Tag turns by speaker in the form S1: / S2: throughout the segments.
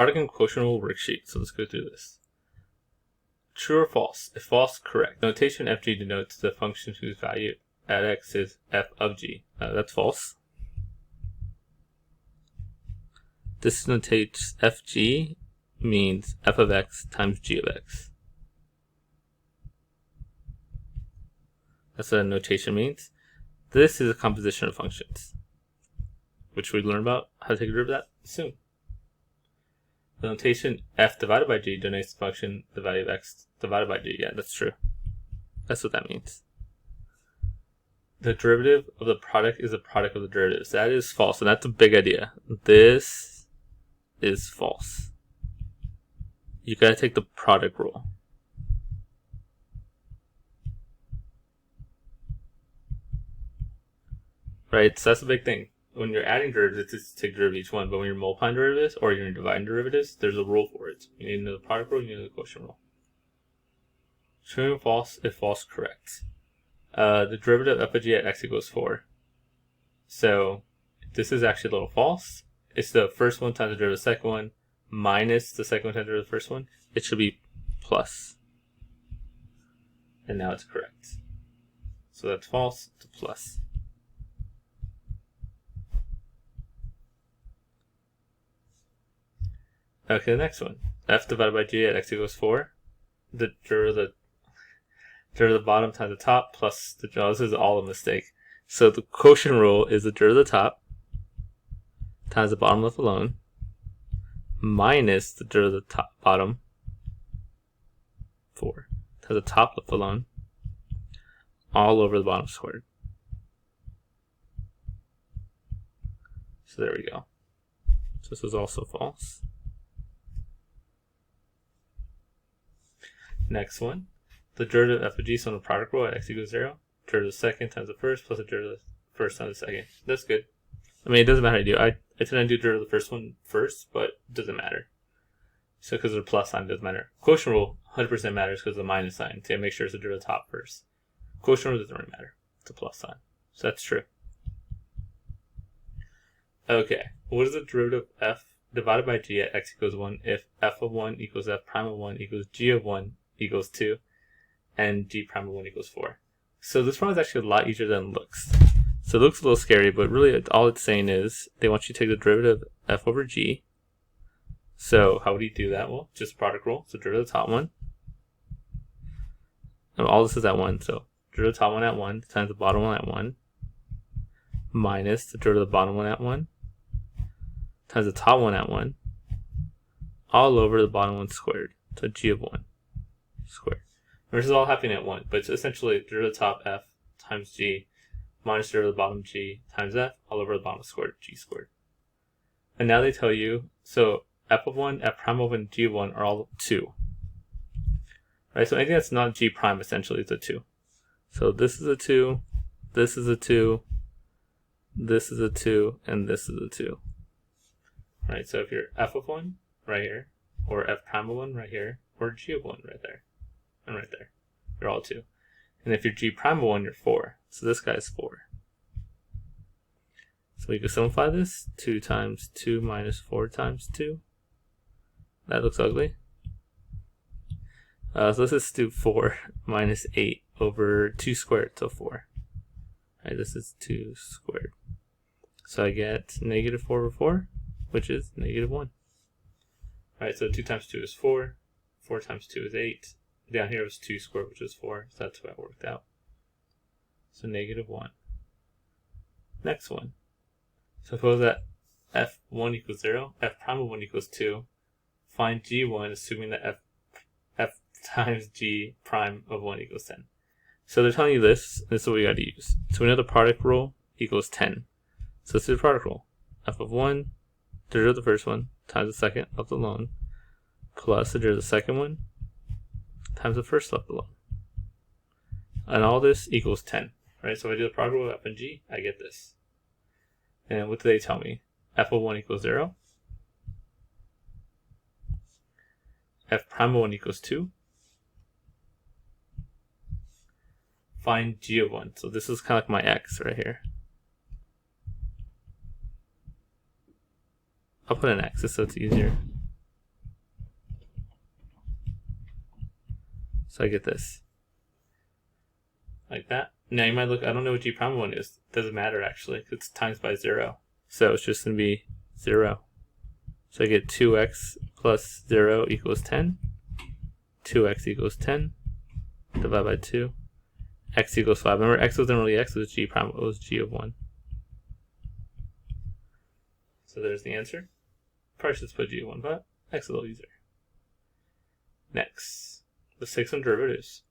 S1: Product and quotient rule worksheet. So let's go through this. True or false? If false, correct. Notation fg denotes the function whose value at x is f of g. That's false. This notates fg means f of x times g of x. That's what a notation means. This is a composition of functions, which we learn about how to take a derivative of that soon. The notation f divided by g denotes the function the value of x divided by g. Yeah, that's true. That's what that means. The derivative of the product is the product of the derivatives. That is false, and that's a big idea. This is false. You gotta take the product rule. Right, so that's a big thing. When you're adding derivatives, it's to take derivative of each one, but when you're multiplying derivatives or you're dividing derivatives, there's a rule for it. You need to know the product rule, you need to know the quotient rule. True and false, if false, correct. The derivative of f of g at x equals 4. So this is actually a little false. It's the first one times the derivative of the second one minus the second one times the derivative of the first one. It should be plus. And now it's correct. So that's false to plus. Okay, the next one. F divided by g at x equals 4. The derivative of the bottom times the top plus the this is all a mistake. So the quotient rule is the derivative of the top times the bottom left alone minus the derivative of the top bottom 4 times the top left alone all over the bottom squared. So there we go. So this is also false. Next one, the derivative of f of g, so on the product rule at x equals 0, derivative of the second times the first plus the derivative of the first times the second. That's good. I mean, it doesn't matter how you do. I tend to do derivative of the first one first, but it doesn't matter. So because of the plus sign, it doesn't matter. Quotient rule 100% matters because of the minus sign. So you make sure it's the derivative of the top first. Quotient rule doesn't really matter. It's a plus sign. So that's true. Okay, what is the derivative of f divided by g at x equals 1 if f of 1 equals f prime of 1 equals g of 1 equals 2 and g prime of 1 equals 4. So this one is actually a lot easier than it looks. So it looks a little scary, but really all it's saying is they want you to take the derivative of f over g. So how would you do that? Well, just product rule. So derivative of the top one. And all this is at 1. So derivative of the top one at 1 times the bottom one at 1 minus the derivative of the bottom one at 1 times the top one at 1 all over the bottom one squared. So g of 1 squared. And this is all happening at 1, but it's essentially derivative of the top f times g minus derivative of the bottom g times f all over the bottom squared, g squared. And now they tell you, so f of 1, f prime of 1, g of 1 are all 2. Right, so anything that's not g prime essentially is a 2. So this is a 2, this is a 2, this is a 2, and this is a 2. Right, so if you're f of 1 right here, or f prime of 1 right here, or g of 1 right there, and right there, you're all 2. And if you're g prime of 1, you're 4. So this guy is 4. So we can simplify this. 2 times 2 minus 4 times 2. That looks ugly. So let's just do 4 minus 8 over 2 squared, so 4. Right, this is 2 squared. So I get negative 4 over 4, which is negative 1. Right, so 2 times 2 is 4. 4 times 2 is 8. Down here was 2 squared, which is 4. So that's what I worked out. So negative 1. Next one. Suppose that f1 equals 0, f prime of 1 equals 2. Find g1, assuming that f times g prime of 1 equals 10. So they're telling you this. This is what we got to use. So we know the product rule equals 10. So let's do the product rule. F of 1, derivative of the first one, times the second left alone, plus the derivative of the second one, times the first left alone. And all this equals 10. Right? So if I do the product rule of f and g, I get this. And what do they tell me? F of 1 equals 0. F prime of 1 equals 2. Find g of 1. So this is kind of like my x right here. I'll put an x just so it's easier. So I get this. Like that. Now you might look, I don't know what g prime 1 is. It doesn't matter actually, it's times by 0. So it's just going to be 0. So I get 2x plus 0 equals 10. 2x equals 10. Divide by 2. X equals 5. Remember, x wasn't really x, it was g prime, it was g of 1. So there's the answer. Probably should put g of 1, but x is a little easier. Next, the 6 on derivatives.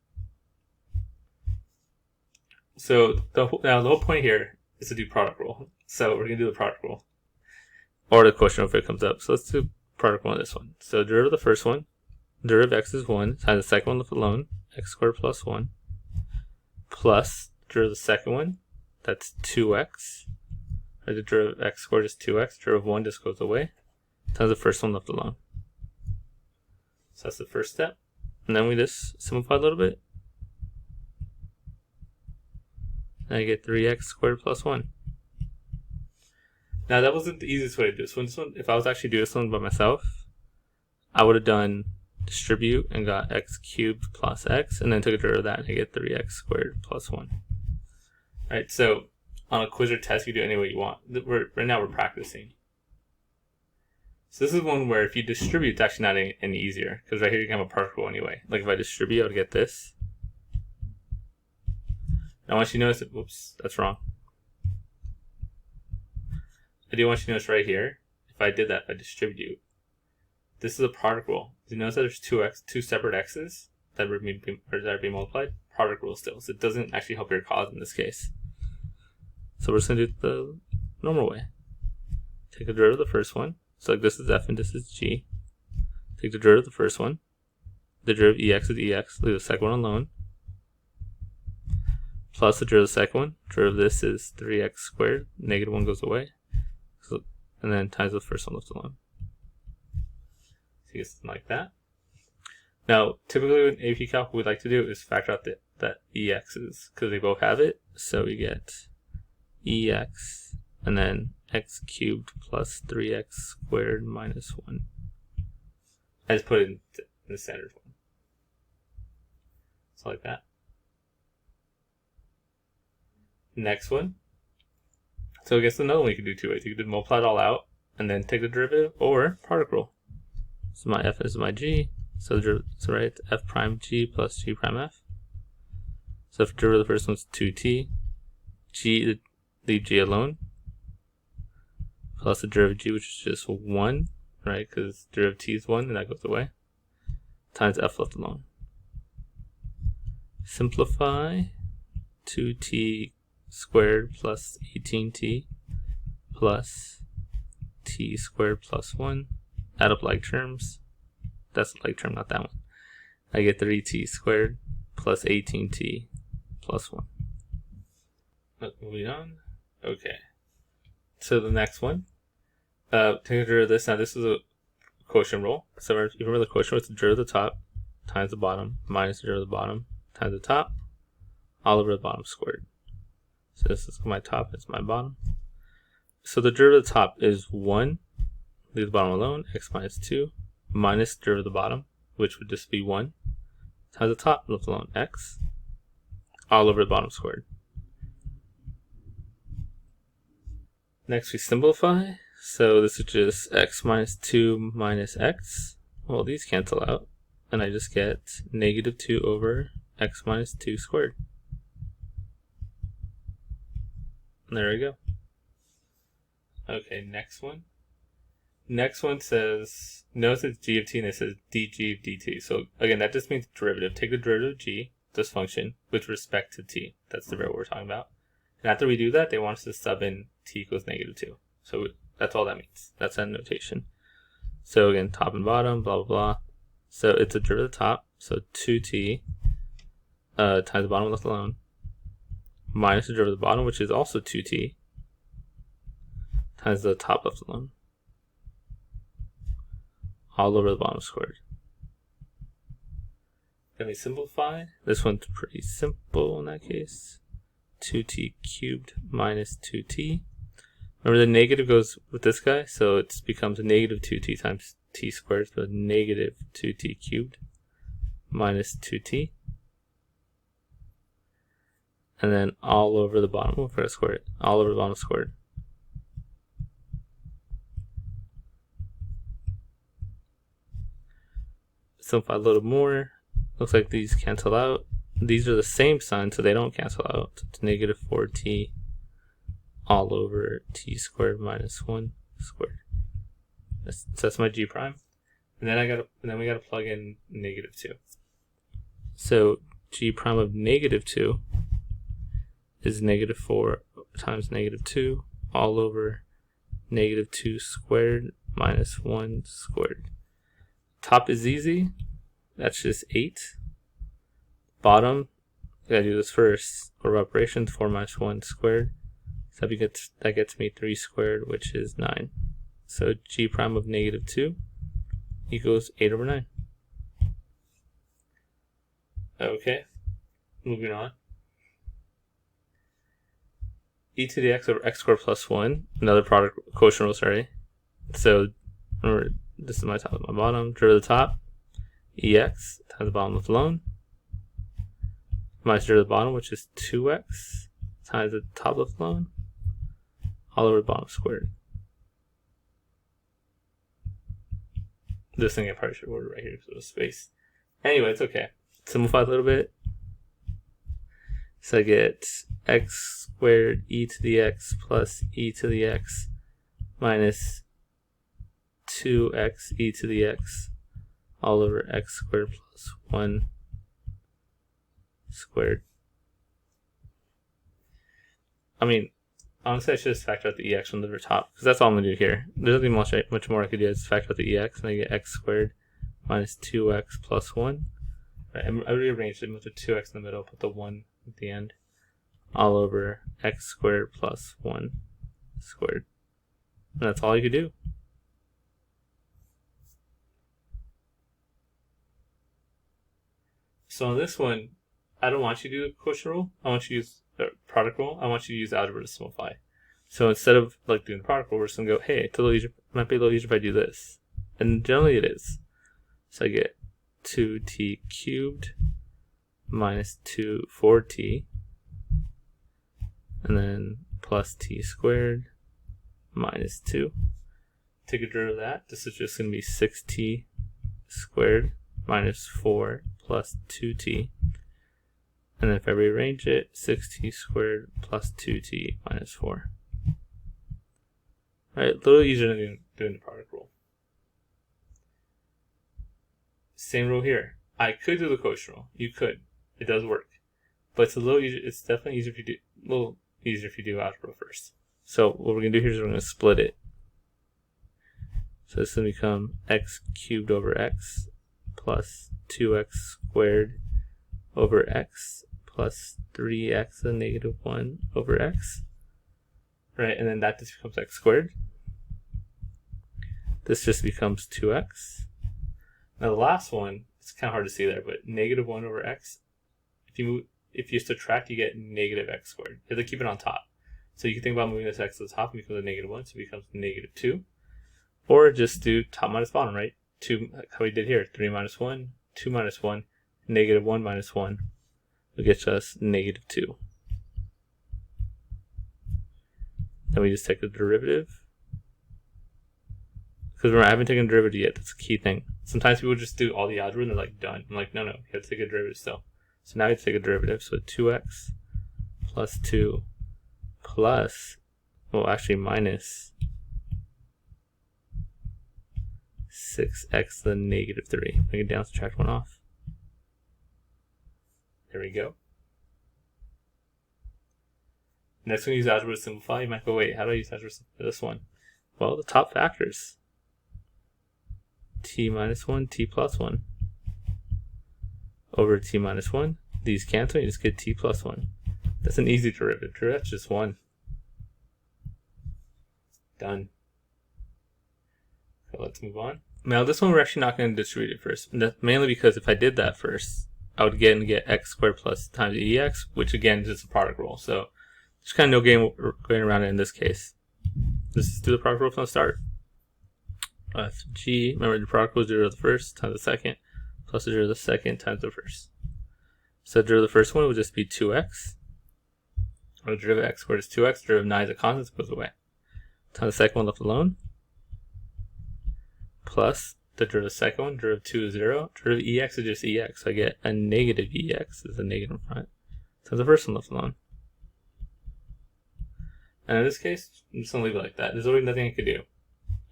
S1: So now the whole point here is to do product rule. So we're going to do the product rule. Or the quotient if it comes up. So let's do product rule on this one. So derivative of the first one, derivative of x is 1, times the second one left alone, x squared plus 1, plus derivative of the second one, that's 2x. Or the derivative of x squared is 2x, derivative of 1 just goes away, times the first one left alone. So that's the first step. And then we just simplify a little bit. And I get 3x squared plus 1. Now that wasn't the easiest way to do this. If I was actually doing this one by myself, I would have done distribute and got x cubed plus x, and then took a derivative of that and I get 3x squared plus 1. Alright, so on a quiz or test you do it any way you want. Right now we're practicing. So this is one where if you distribute, it's actually not any easier, because right here you can have a particle anyway. Like if I distribute, I would get this. Now once you notice it, whoops, that's wrong. I do want you to notice right here, if I did that, if I distribute, this is a product rule. Do you notice that there's two separate x's that are being multiplied? Product rule still. So it doesn't actually help your cause in this case. So we're just going to do it the normal way. Take the derivative of the first one. So like this is f and this is g. Take the derivative of the first one. The derivative of ex is ex. Leave the second one alone. Plus the derivative of the second one. Derivative of this is 3x squared. Negative 1 goes away. So, and then times the first one left alone. So you get something like that. Now, typically in AP Calc, what we'd like to do is factor out that ex's, because they both have it. So we get ex, and then x cubed plus 3x squared minus 1. I just put it in the standard form. So like that. Next one. So I guess another one you could do two ways. You could multiply it all out and then take the derivative, or product rule. So my f is my g. So right, f prime g plus g prime f. So if the derivative of the first one's 2t, g, leave g alone, plus the derivative of g, which is just 1, right? Because derivative of t is 1, and that goes away, times f left alone. Simplify 2t squared plus 18t plus t squared plus 1. Add up like terms. That's a like term, not that one. I get 3t squared plus 18t plus 1. Moving on. Okay. So the next one. Take the derivative of this. Now this is a quotient rule. So if you remember the quotient rule, it's the derivative of the top times the bottom minus the derivative of the bottom times the top all over the bottom squared. So this is my top, it's my bottom. So the derivative of the top is 1, leave the bottom alone, x minus 2, minus the derivative of the bottom, which would just be 1, times the top, left alone, x, all over the bottom squared. Next we simplify. So this is just x minus 2 minus x. Well, these cancel out, and I just get negative 2 over x minus 2 squared. And there we go. Okay, next one. Next one says, notice it's g of t and it says dg of dt. So again, that just means derivative. Take the derivative of g, this function, with respect to t. That's the variable we're talking about. And after we do that, they want us to sub in t equals negative 2. So that's all that means. That's that notation. So again, top and bottom, blah, blah, blah. So it's a derivative of the top. So 2t times the bottom left alone minus the derivative of the bottom, which is also 2t, times the top left alone, all over the bottom squared. Then we simplify. This one's pretty simple in that case. 2t cubed minus 2t. Remember the negative goes with this guy, so it becomes a negative 2t times t squared, so negative 2t cubed minus 2t. And then all over the bottom, we'll put a squared, all over the bottom squared. Simplify a little more. Looks like these cancel out. These are the same sign, so they don't cancel out. It's negative 4t all over t squared minus 1 squared. So that's my g prime. And then we gotta plug in negative 2. So g prime of negative 2 is negative 4 times negative 2 all over negative 2 squared minus 1 squared. Top is easy. That's just 8. Bottom, I gotta do this first. Order of operations, 4 minus 1 squared. So that gets me 3 squared, which is 9. So g prime of negative 2 equals 8 over 9. Okay, moving on. E to the x over x squared plus 1, another product quotient rule, sorry. So remember, this is my top and my bottom. Derivative of the top, ex times the bottom left alone, minus derivative of the bottom, which is 2x times the top left alone, all over the bottom squared. This thing I probably should order right here because of space. Anyway, it's okay. Simplify a little bit. So I get x squared e to the x plus e to the x minus 2x e to the x all over x squared plus 1 squared. I mean, honestly, I should just factor out the ex from the top, because that's all I'm going to do here. There's nothing much more I could do. Just factor out the ex, and I get x squared minus 2x plus 1. Right, I rearranged it with the 2x in the middle, put the 1 at the end, all over x squared plus 1 squared. And that's all you could do. So on this one, I don't want you to do the quotient rule. I want you to use the product rule. I want you to use algebra to simplify. So instead of like doing the product rule, we're just going to go, hey, it's a little easier, might be a little easier if I do this. And generally it is. So I get 2t cubed minus 4t, and then plus t squared minus 2. Take a derivative of that. This is just going to be 6t squared minus 4 plus 2t. And then if I rearrange it, 6t squared plus 2t minus 4. Alright, a little easier than doing the product rule. Same rule here. I could do the quotient rule. You could. It does work. But it's a little easier. It's definitely easier if you do algebra first. So what we're gonna do here is we're gonna split it. So this is gonna become x cubed over x plus 2x squared over x plus 3x and negative 1 over x. Right, and then that just becomes x squared. This just becomes 2x. Now the last one, it's kind of hard to see there, but negative 1 over x, if you subtract, you get negative x squared. You have to keep it on top. So you can think about moving this x to the top and becomes a negative 1, so it becomes negative 2. Or just do top minus bottom, right? 2, like how we did here, 3 minus 1, 2 minus 1, negative 1 minus 1 will get us negative 2. Then we just take the derivative. Because remember, I haven't taken a derivative yet. That's a key thing. Sometimes people just do all the algebra and they're like, done. I'm like, no, you have to take a derivative still. So now you have to take a derivative. So 2x plus 2 plus, well, actually minus 6x to the negative 3. Bring it down, subtract 1 off. There we go. Next, when you use algebra to simplify, you might go, wait, how do I use algebra for this one? Well, the top factors. T minus 1, t plus 1 over t minus 1. These cancel, you just get t plus 1. That's an easy derivative. That's just 1. Done. So let's move on. Now this one we're actually not going to distribute it first. Mainly because if I did that first, I would again get x squared plus times ex, which again is just a product rule. So there's kind of no game going around it in this case. Let's just do the product rule from the start. G, remember the product was 0 to the first times the second, plus the derivative of the second times the first. So the derivative of the first one would just be 2x. Or the derivative of x squared is 2x, the derivative of 9 is a constant, so it goes away. Times the second one left alone. Plus the derivative of the second one, derivative of 2 is 0. Derivative of ex is just ex, so I get a negative ex, there's a negative in front. Times the first one left alone. And in this case, I'm just going to leave it like that. There's really nothing I could do.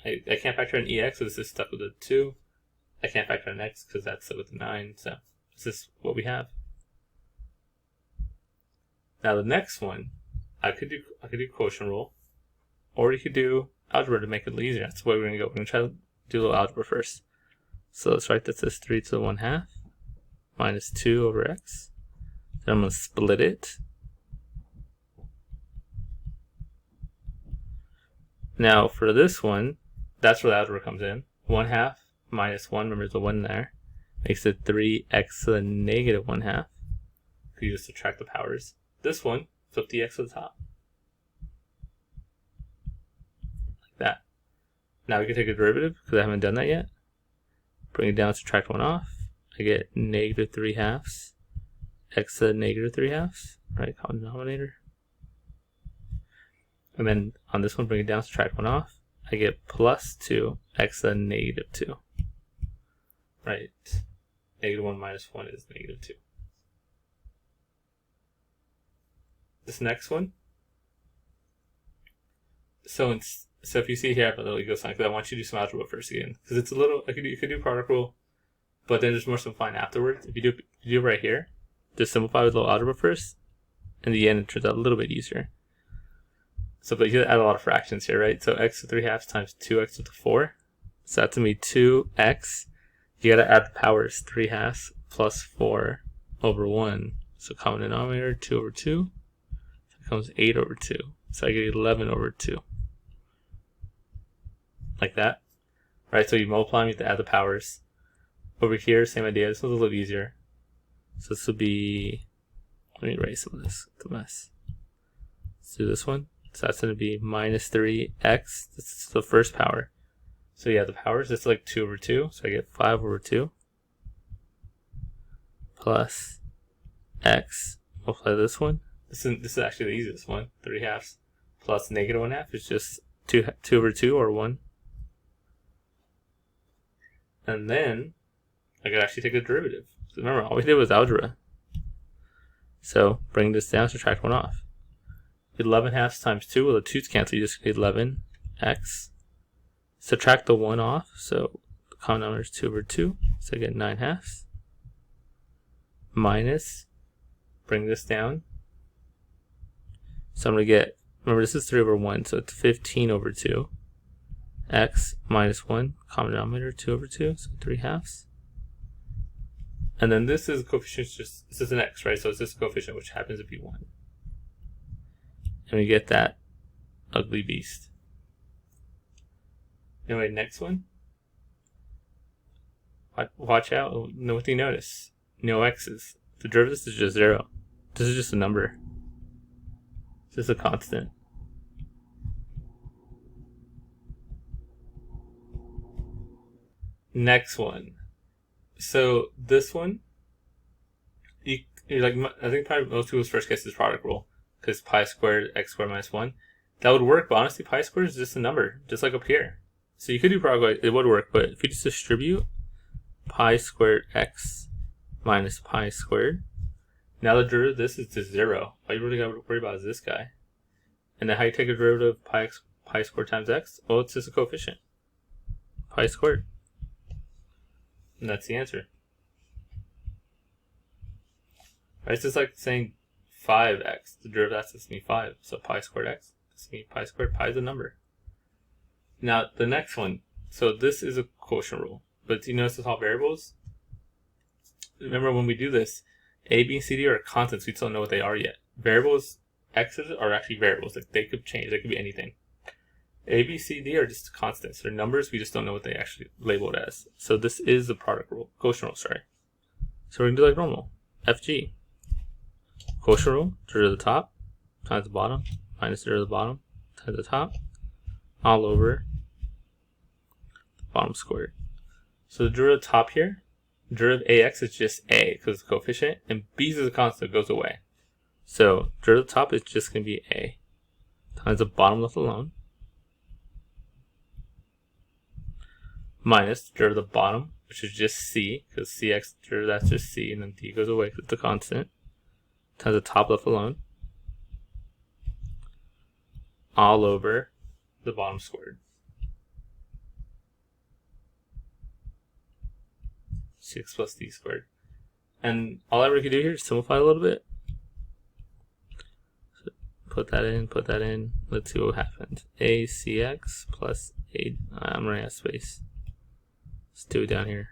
S1: I can't factor in ex, so this is stuck with a 2. I can't factor in x because that's stuck with a 9, so this is what we have. Now the next one, I could do quotient rule, or you could do algebra to make it a little easier. That's the way we're going to go. We're going to try to do a little algebra first. So let's write this as 3 to the 1/2 minus 2 over x. Then I'm going to split it. Now for this one, that's where the algebra comes in. 1/2 minus 1, remember there's a 1 there, makes it 3x to the negative 1/2. You just subtract the powers. This one, flip the x to the top. Like that. Now we can take a derivative, because I haven't done that yet. Bring it down, subtract 1 off. I get negative 3/2 x to the negative 3/2, right, common denominator. And then on this one, bring it down, subtract 1 off. I get plus 2 x to the negative 2. Right. Negative 1 minus 1 is negative 2. This next one. So if you see here, I have a little ego sign because I want you to do some algebra first again. Because it's a little, you could do product rule, but then there's more simplifying afterwards. If you do right here, just simplify with a little algebra first. In the end, it turns out a little bit easier. So, but you add a lot of fractions here, right? So x to the 3/2 times 2x to the 4. So that's going to be 2x. You got to add the powers, 3/2 plus 4 over 1. So common denominator, 2 over 2. So it becomes 8 over 2. So I get 11 over 2. Like that. Right, so you multiply them, you have to add the powers. Over here, same idea. This one's a little easier. So this will be, let me erase some of this. It's a mess. Let's do this one. So that's going to be minus 3x. This is the first power. So yeah, the powers, it's like 2 over 2. So I get 5 over 2. Plus x. Multiply this one. This is actually the easiest one. 3/2 plus negative 1/2 is just 2 over 2 or 1. And then I could actually take a derivative. So remember, all we did was algebra. So bring this down, subtract 1 off. 11/2 times 2, well the 2's cancel, you just get 11x. Subtract the 1 off, so the common denominator is 2 over 2, so I get 9/2. Minus, bring this down. So I'm going to get, remember this is 3 over 1, so it's 15 over 2. X minus 1, common denominator, 2 over 2, so 3/2. And then this is a coefficient, this is an x, right? So it's this coefficient, which happens to be 1. And we get that ugly beast. Anyway, next one. Watch out. What do you notice? No x's. The derivative is just 0. This is just a number. This is a constant. Next one. So this one, you're like, I think probably most people's first guess is product rule. Because pi squared x squared minus 1. That would work, but honestly pi squared is just a number, just like up here. So you could do product, it would work, but if you just distribute pi squared x minus pi squared, now the derivative of this is just 0. All you really got to worry about is this guy. And then how you take a derivative of pi squared times x? Well, it's just a coefficient. Pi squared. And that's the answer. Right, it's just like saying 5x. The derivative that's just me 5. So pi squared x. That's me pi squared. Pi is a number. Now the next one. So this is a quotient rule. But you notice it's all variables? Remember when we do this, a, b, and c, d are constants. We still don't know what they are yet. Variables, x's are actually variables. Like they could change. They could be anything. A, b, c, d are just constants. They're numbers. We just don't know what they actually labeled as. So this is the product rule. Quotient rule, sorry. So we're going to do like normal. FG. Quotient rule, derivative of the top times the bottom minus derivative of the bottom times the top all over the bottom squared. So the derivative of the top here derivative ax is just a because it's a coefficient, and b is a constant, it goes away. So derivative of the top is just going to be a times the bottom left alone minus derivative of the bottom, which is just c, because cx derivative that's just c, and then d goes away because it's a constant, times the top left alone, all over the bottom squared. 6 plus d squared. And all I really could do here is simplify a little bit. So put that in. Let's see what happens. ACX plus A. I'm running out of space. Let's do it down here.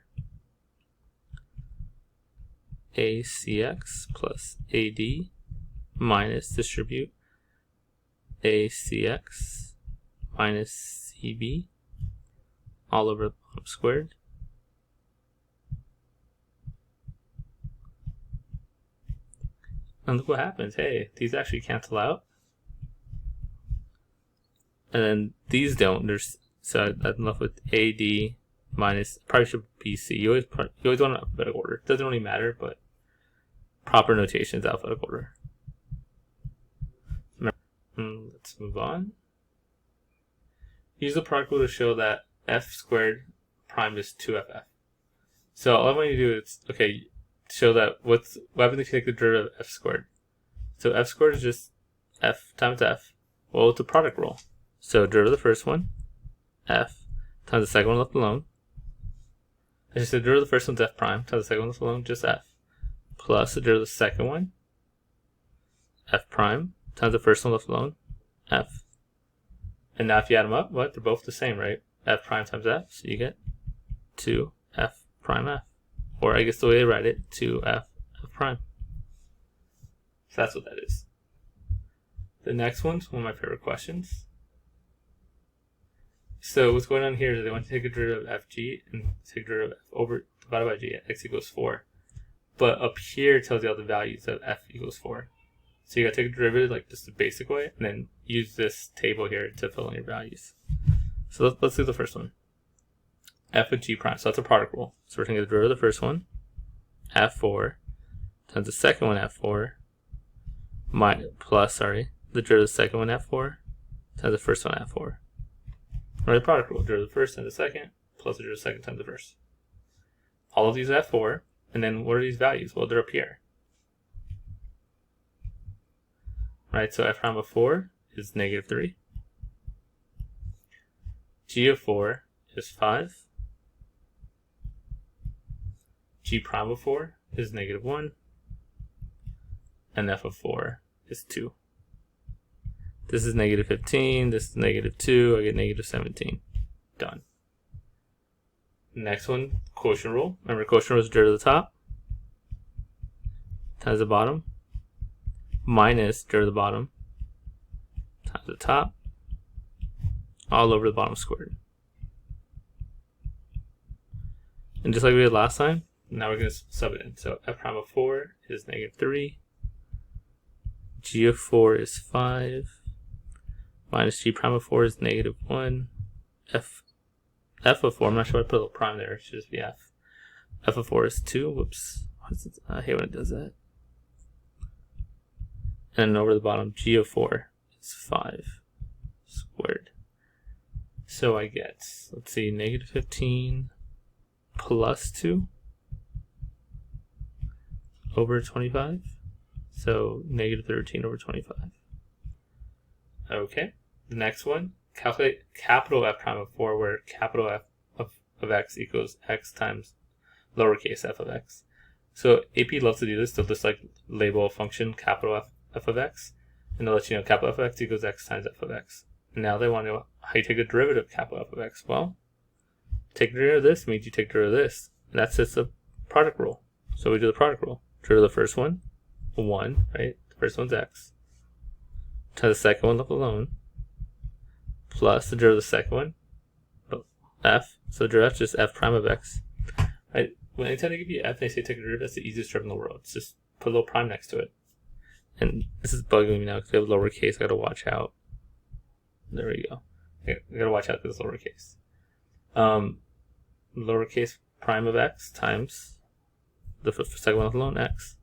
S1: ACX plus AD minus distribute ACX minus CB all over the bottom squared. And look what happens. Hey, these actually cancel out. And then these don't. So I'm left with AD minus, probably should be C. You always want an alphabetical order. It doesn't really matter, but proper notation is alphabetical order. Let's move on. Use the product rule to show that f squared prime is 2ff. So all I want you to do is, okay, show that what happens if you take the derivative of f squared. So f squared is just f times f. Well, it's a product rule. So derivative of the first one, f, times the second one left alone. I just said derivative of the first one's f prime, times the second one left alone, just f. Plus the derivative of the second one, f prime, times the first one left alone, f. And now if you add them up, what? They're both the same, right? F prime times f, so you get 2f prime f. Or I guess the way to write it, 2f prime. So that's what that is. The next one's one of my favorite questions. So what's going on here is they want to take a derivative of fg and take a derivative of f over divided by g at x equals 4. But up here it tells you all the values of f equals 4. So you gotta take a derivative like just the basic way, and then use this table here to fill in your values. So let's do the first one. F of g prime. So that's a product rule. So we're going to get the derivative of the first one, f4, times the second one, f4, plus the derivative of the second one, f4, times the first one, f4. Right, the product rule. Derivative of the first times the second, plus the derivative of the second times the first. All of these are f4, and then what are these values? Well, they're up here. Right, so f prime of 4 is -3. G of 4 is 5. G prime of 4 is -1. And f of 4 is 2. This is -15, this is -2, I get -17. Done. Next one, quotient rule. Remember, quotient rule is derivative of the top times the bottom minus derivative of the bottom times the top all over the bottom squared. And just like we did last time, now we're going to sub it in. So f prime of 4 is -3. G of 4 is 5. Minus g prime of 4 is -1. F of 4, I'm not sure why I put a little prime there. It should just be f. F of 4 is 2. Whoops. I hate when it does that. And over the bottom, g of 4 is 5 squared. So I get, let's see, -15 plus 2 over 25. So -13 over 25. Okay, the next one, calculate capital F prime of 4, where capital F of x equals x times lowercase f of x. So AP loves to do this. They'll just like label a function capital f of x, and they'll let you know capital f of x equals x times f of x. And now they want to know how you take the derivative of capital F of x. Well, take the derivative of this means you take the derivative of this. And that's just a product rule. So we do the product rule. Derivative of the first one, 1, right? The first one's x. Times the second one left alone. Plus the derivative of the second one, f. So the derivative is just f prime of x. Right? When anytime they give you f, they say take a derivative, that's the easiest derivative in the world. It's just put a little prime next to it. And this is bugging me now because I have lowercase. I gotta watch out. There we go. I gotta watch out because it's lowercase. Lowercase prime of x times the second one left alone, x.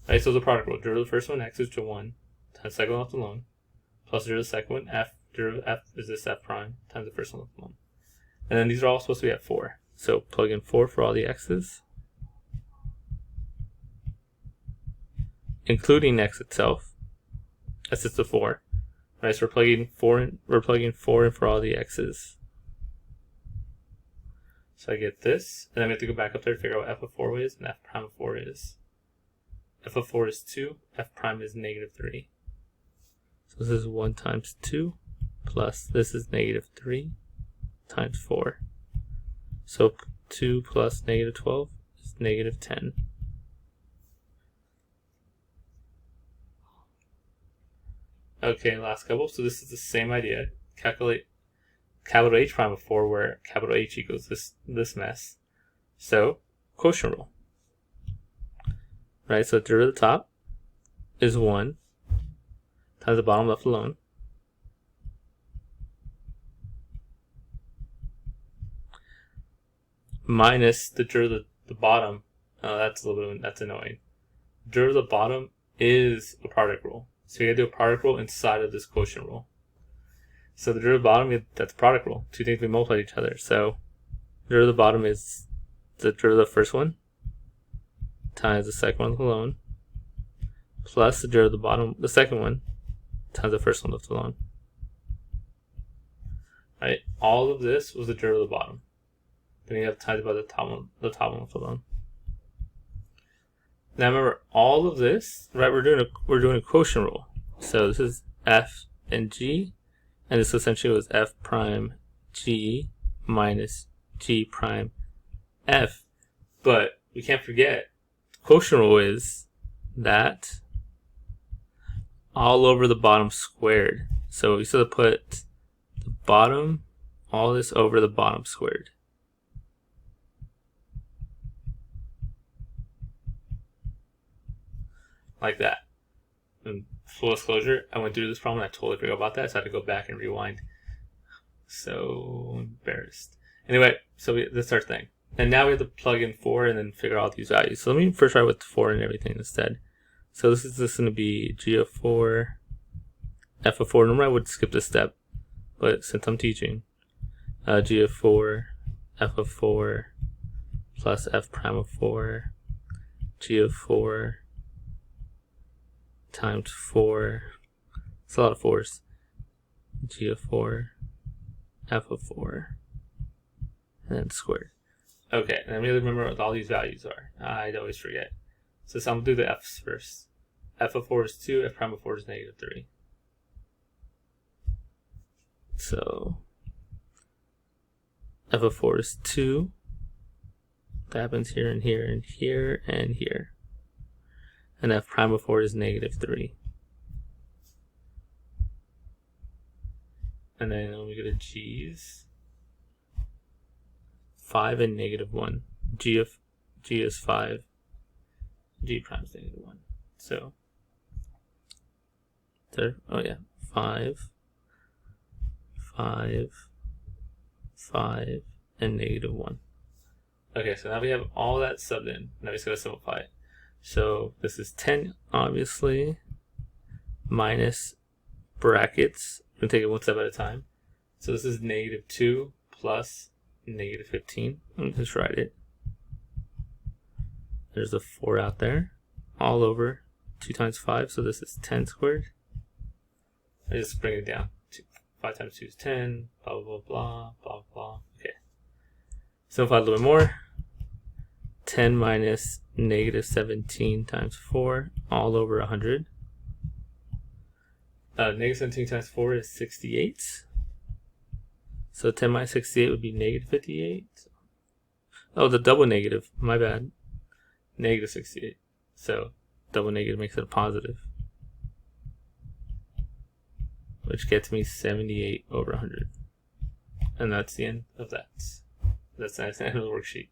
S1: Right, so the product rule. Derivative of the first one, x is to 1, times the second one left alone, plus derivative of the second one, f. Derivative of f is this f prime, times the first one left alone. And then these are all supposed to be at 4. So plug in 4 for all the x's, including x itself. That's just the 4. Right, so we're plugging 4 in for all the x's. So I get this, and then we have to go back up there to figure out what f of 4 is and f prime of 4 is. F of 4 is 2, f prime is negative 3. So this is 1 times 2, plus this is negative 3 times 4. So 2 plus negative 12 is negative 10. Okay, last couple. So this is the same idea. Calculate capital H prime of 4, where capital H equals this mess. So quotient rule. Right, so derivative of the top is 1 times the bottom left alone. Minus the derivative of the bottom. Oh, that's annoying. Derivative of the bottom is a product rule. So you gotta do a product rule inside of this quotient rule. So the derivative of the bottom, that's a product rule. Two things we multiply each other. So the derivative of the bottom is the derivative of the first one times the second one left alone, plus the derivative of the bottom, the second one, times the first one left alone. Right? All of this was the derivative of the bottom. Then you have times by the top one left alone. Now remember, all of this, right? We're doing a quotient rule. So this is f and g, and this essentially was f prime g minus g prime f. But we can't forget, the quotient rule is that all over the bottom squared. So we still put the bottom, all this over the bottom squared. Like that. And full disclosure, I went through this problem and I totally forgot about that, so I had to go back and rewind. So embarrassed. Anyway, so that's our thing. And now we have to plug in 4 and then figure out these values. So let me first try with 4 and everything instead. So this is going to be g of 4, f of 4. Normally I would skip this step, but since I'm teaching, g of 4, f of 4, plus f prime of 4, g of 4, times 4, it's a lot of 4's, g of 4, f of 4, and then squared. Okay, and then really remember what all these values are. I'd always forget. So I'm going to do the f's first. F of 4 is 2, f prime of 4 is negative 3. So f of 4 is 2. That happens here and here and here and here. And f prime of 4 is negative 3. And then when we go to g's, 5 and negative 1. G is 5. G prime is negative 1. So there, oh yeah, 5, 5, 5, and negative 1. Okay, so now we have all that subbed in. Now we just gotta simplify it. So this is 10, obviously, minus brackets. We're gonna take it one step at a time. So this is negative 2 plus negative 15. Let me just write it. There's a 4 out there, all over 2 times 5. So this is 10 squared. I just bring it down. 5 times 2 is 10. Blah blah blah blah blah blah. Okay. Simplify a little bit more. 10 minus negative 17 times 4, all over 100. Negative 17 times 4 is 68. So 10 minus 68 would be negative 58. Oh, the double negative. My bad. Negative 68. So double negative makes it a positive, which gets me 78 over 100. And that's the end of that. That's the end of the worksheet.